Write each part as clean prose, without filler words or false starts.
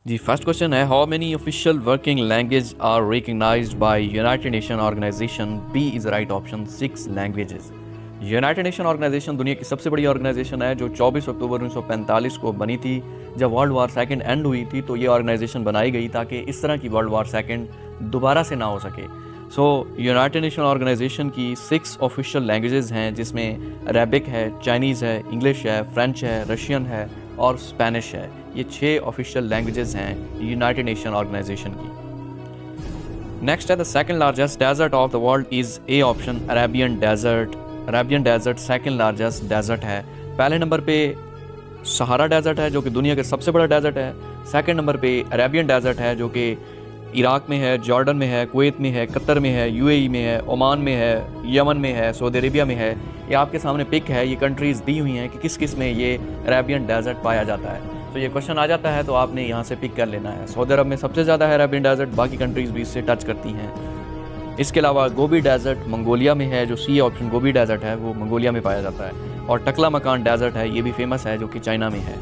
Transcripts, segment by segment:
जी first question है, how many official working language are recognized by United Nation organization? B is right option, 6 languages. United Nation organization दुनिया की सबसे बड़ी organisation है जो 24 अक्टूबर 1945 को बनी थी। जब वर्ल्ड वार सेकंड एंड हुई थी तो ये ऑर्गेनाइजेशन बनाई गई ताकि इस तरह की वर्ल्ड वार सेकंड दोबारा से ना हो सके। सो यूनाइटेड नेशन ऑर्गेनाइजेशन की 6 ऑफिशियल लैंग्वेजेस हैं, जिसमें अरेबिक है, चाइनीज़ है, इंग्लिश है, फ्रेंच है, रशियन है और स्पेनिश है। ये 6 ऑफिशियल लैंग्वेजेस हैं यूनाइटेड नेशन ऑर्गेनाइजेशन की। नेक्स्ट है, the second largest desert of the world is A option, Arabian desert. Arabian desert second largest desert है। पहले नंबर पे सहारा डेजर्ट है जो कि दुनिया का सबसे बड़ा डेजर्ट है। सेकंड नंबर पे अरेबियन डेजर्ट है जो कि इराक में है, जॉर्डन में है, कुवैत में है, कतर में है, यूएई में है, ओमान में है, यमन में है, सऊदी अरेबिया में है। ये आपके सामने पिक है, ये कंट्रीज़ दी हुई हैं कि किस किस में ये अरेबियन डेजर्ट पाया जाता है। तो ये क्वेश्चन आ जाता है तो आपने यहाँ से पिक कर लेना है। सऊदी अरब में सबसे ज़्यादा है अरेबियन डेजर्ट, बाकी कंट्रीज़ भी इससे टच करती हैं। इसके अलावा गोबी डेजर्ट मंगोलिया में है, जो सी ऑप्शन गोबी डेजर्ट है वो मंगोलिया में पाया जाता है। और टकला मकान डेजर्ट है, ये भी फेमस है, जो कि चाइना में है।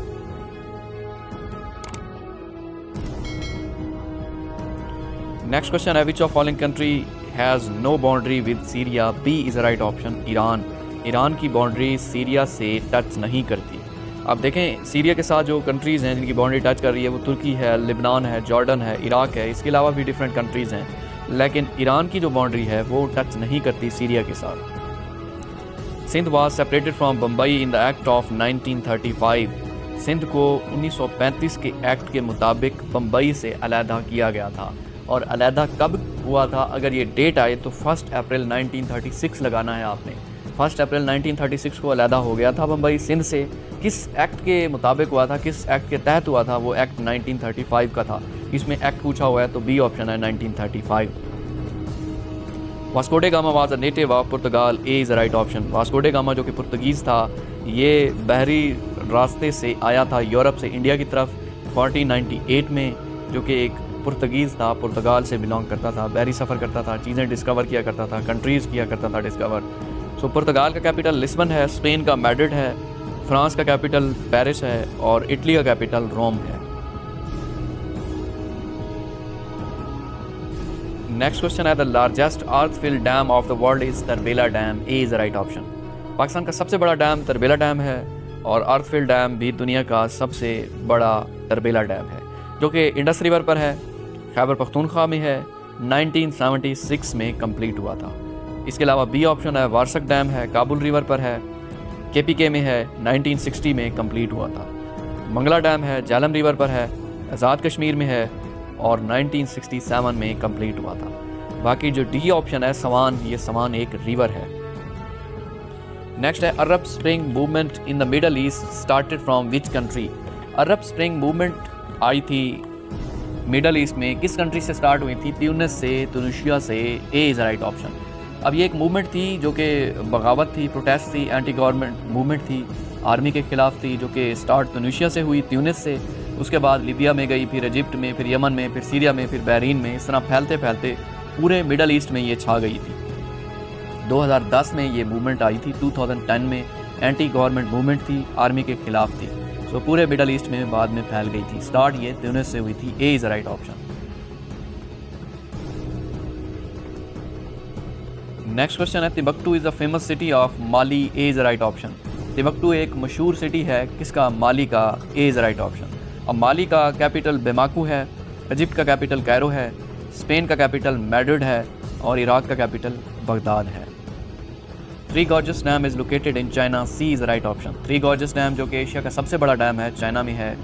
नेक्स्ट क्वेश्चन है, which of following country has no boundary with Syria? B is right option, Iran. Iran की बाउंड्री सीरिया से टच नहीं करती। अब देखें, सीरिया के साथ जो कंट्रीज़ हैं जिनकी बाउंड्री टच कर रही है वो तुर्की है, लिबनान है, जॉर्डन है, इराक है। इसके अलावा भी डिफरेंट कंट्रीज़ हैं, लेकिन ईरान की जो बाउंड्री है वो टच नहीं करती सीरिया के साथ। Sindh was separated from Bombay in the act of 1935। Sindh को 1935 के एक्ट के मुताबिक बम्बई से अलहदा किया गया था। और अलहदा कब हुआ था? अगर ये डेट आए तो 1 अप्रैल 1936 लगाना है आपने। 1 अप्रैल 1936 को अलहदा हो गया था बम्बई सिंध से। किस एक्ट के मुताबिक हुआ था, किस एक्ट के तहत हुआ था? वो एक्ट 1935 का था। इसमें एक्ट पूछा हुआ है तो बी ऑप्शन है 1935। Vasco day gamma was a native of Portugal. A is right option. Vasco day gamma जो कि पुर्तगीज़ था, ये बहरी रास्ते से आया था यूरोप से इंडिया की तरफ 1498 में, जो कि एक पुर्तगीज़ था, पुर्तगाल से बिलोंग करता था, बहरी सफ़र करता था, चीज़ें डिस्कवर किया करता था, कंट्रीज़ किया करता था डिस्कवर। सो पुर्तगाल का कैपिटल लिस्बन है, स्पेन का मैड्रिड है, फ्रांस का कैपिटल पेरिस है और इटली का कैपिटल रोम है। नेक्स्ट क्वेश्चन है, the largest earth fill dam of the world is Tarbela dam. A is right option. Pakistan का सबसे बड़ा डैम तरबेला डैम है और अर्थ फिल डैम भी दुनिया का सबसे बड़ा तरबेला डैम है, जो कि इंडस रिवर पर है, खैबर पख्तूनख्वा में है, 1976 में कंप्लीट हुआ था। इसके अलावा बी ऑप्शन है, वारसक डैम है, काबुल रिवर पर है, केपीके में है, 1960 में कंप्लीट हुआ था। मंगला डैम है, झेलम रिवर पर है, आज़ाद कश्मीर में है और 1967 में कंप्लीट हुआ था। बाकी जो डी ऑप्शन है सवान, ये सवान एक रिवर है। नेक्स्ट है, Arab Spring movement in the Middle East started from which country? Arab Spring movement आई थी मिडल ईस्ट में, किस कंट्री से स्टार्ट हुई थी? ट्यूनिस से, तुनिशिया से। ए इज़ राइट ऑप्शन। अब ये एक मूवमेंट थी जो कि बगावत थी, प्रोटेस्ट थी, एंटी गवर्नमेंट मूवमेंट थी, आर्मी के ख़िलाफ़ थी, जो कि स्टार्ट तुनिशिया से हुई, ट्यूनिस से। उसके बाद लीबिया में गई, फिर इजिप्ट में, फिर यमन में, फिर सीरिया में, फिर बहरीन में। इस तरह फैलते फैलते पूरे मिडल ईस्ट में ये छा गई थी। 2010 में ये मूवमेंट आई थी, 2010 में एंटी गवर्नमेंट मूवमेंट थी, आर्मी के ख़िलाफ़ थी। सो पूरे मिडल ईस्ट में बाद में फैल गई थी। स्टार्ट ये ट्यूनिस से हुई थी। A is right option. Next question है, Timbuktu is the famous city of Mali. A is right option. Timbuktu एक मशहूर सिटी है, किसका? माली का। A is right option. अब माली का कैपिटल बेमाकू है, इजिप्ट का कैपिटल कैरो है, स्पेन का कैपिटल मैड्रिड है और इराक का कैपिटल बगदाद है। Three Gorges dam is located in China. C is right option. Three Gorges dam जो कि एशिया का सबसे बड़ा डैम है, चाइना में है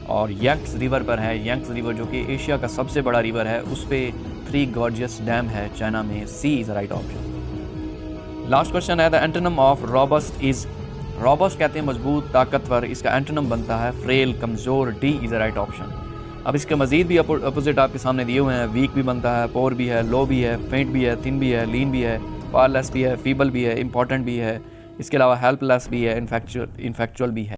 और यंग्स रिवर पर है। यंग्स रिवर जो कि एशिया का सबसे बड़ा रिवर है, उस पर थ्री गॉर्जियस डैम है चाइना में। C is right option. Last question है, the antonym of robust is. Robust कहते हैं मजबूत, ताकतवर, इसका एंटोनिम बनता है फ्रेल, कमज़ोर। D is right option. अब इसके मजीद भी अपोजिट आपके सामने दिए हुए हैं। वीक भी बनता है, पोर भी है, लो भी है, फेंट भी है, थिन भी है, लीन भी है, पावरलेस भी है, फीबल भी है, इंपॉर्टेंट भी है। इसके अलावा हेल्पलेस भी है, इनफैक्चुअल भी है।